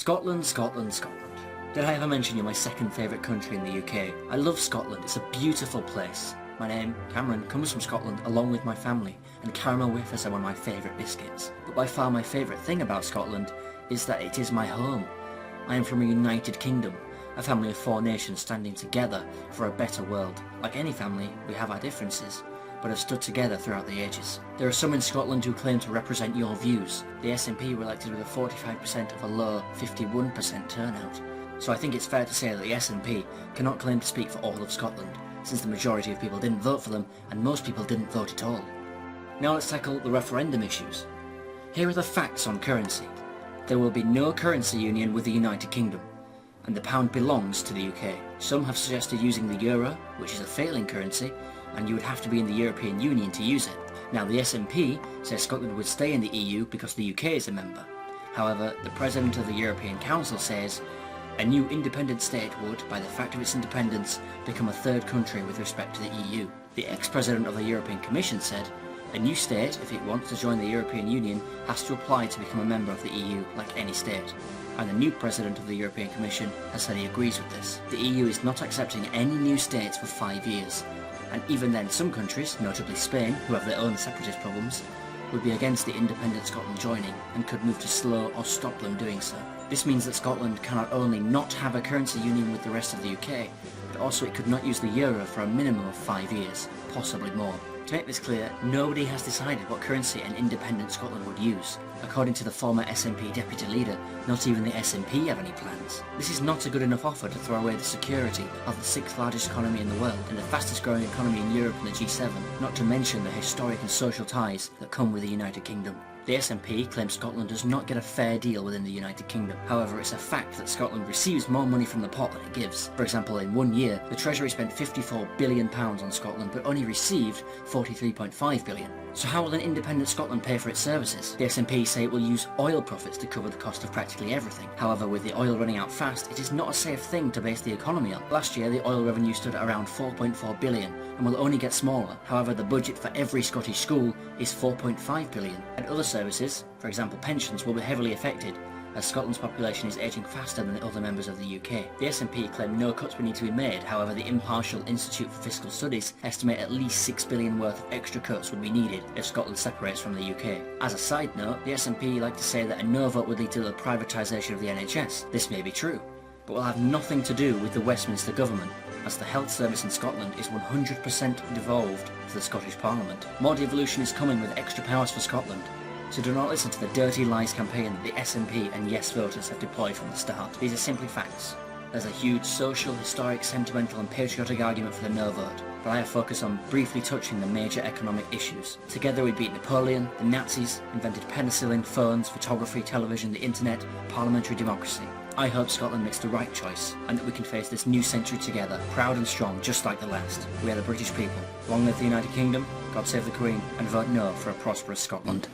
Scotland, Scotland, Scotland. Did I ever mention you're my second favourite country in the UK? I love Scotland, it's a beautiful place. My name, Cameron, comes from Scotland along with my family, and caramel wafers are one of my favourite biscuits. But by far my favourite thing about Scotland is that it is my home. I am from a united kingdom, a family of 4 nations standing together for a better world. Like any family, we have our differences, but have stood together throughout the ages. There are some in Scotland who claim to represent your views. The SNP were elected with a 45% of a low 51% turnout. So I think it's fair to say that the SNP cannot claim to speak for all of Scotland, since the majority of people didn't vote for them and most people didn't vote at all. Now let's tackle the referendum issues. Here are the facts on currency. There will be no currency union with the United Kingdom, and the pound belongs to the UK. Some have suggested using the euro, which is a failing currency, and you would have to be in the European Union to use it. Now the SNP says Scotland would stay in the EU because the UK is a member. However, the President of the European Council says a new independent state would, by the fact of its independence, become a third country with respect to the EU. The ex-President of the European Commission said a new state, if it wants to join the European Union, has to apply to become a member of the EU like any state. And the new President of the European Commission has said he agrees with this. The EU is not accepting any new states for 5 years. And even then some countries, notably Spain, who have their own separatist problems, would be against the independent Scotland joining and could move to slow or stop them doing so. This means that Scotland cannot only not have a currency union with the rest of the UK, but also it could not use the euro for a minimum of 5 years, possibly more. To make this clear, nobody has decided what currency an independent Scotland would use. According to the former SNP deputy leader, not even the SNP have any plans. This is not a good enough offer to throw away the security of the 6th largest economy in the world and the fastest growing economy in Europe and the G7, not to mention the historic and social ties that come with the United Kingdom. The SNP claims Scotland does not get a fair deal within the United Kingdom. However, it's a fact that Scotland receives more money from the pot than it gives. For example, in 1 year, the Treasury spent £54 billion on Scotland, but only received £43.5 billion. So how will an independent Scotland pay for its services? The SNP say it will use oil profits to cover the cost of practically everything. However, with the oil running out fast, it is not a safe thing to base the economy on. Last year, the oil revenue stood at around £4.4 billion and will only get smaller. However, the budget for every Scottish school is £4.5 billion. And other services, for example pensions, will be heavily affected, as Scotland's population is ageing faster than the other members of the UK. The SNP claim no cuts will need to be made. However, the impartial Institute for Fiscal Studies estimate at least £6 billion worth of extra cuts would be needed if Scotland separates from the UK. As a side note, the SNP like to say that a no vote would lead to the privatisation of the NHS. This may be true, but will have nothing to do with the Westminster government, as the health service in Scotland is 100% devolved to the Scottish Parliament. More devolution is coming with extra powers for Scotland, so do not listen to the dirty lies campaign that the SNP and Yes voters have deployed from the start. These are simply facts. There's a huge social, historic, sentimental and patriotic argument for the no vote, but I have focused on briefly touching the major economic issues. Together we beat Napoleon, the Nazis, invented penicillin, phones, photography, television, the internet, parliamentary democracy. I hope Scotland makes the right choice, and that we can face this new century together, proud and strong, just like the last. We are the British people. Long live the United Kingdom, God save the Queen, and vote no for a prosperous Scotland.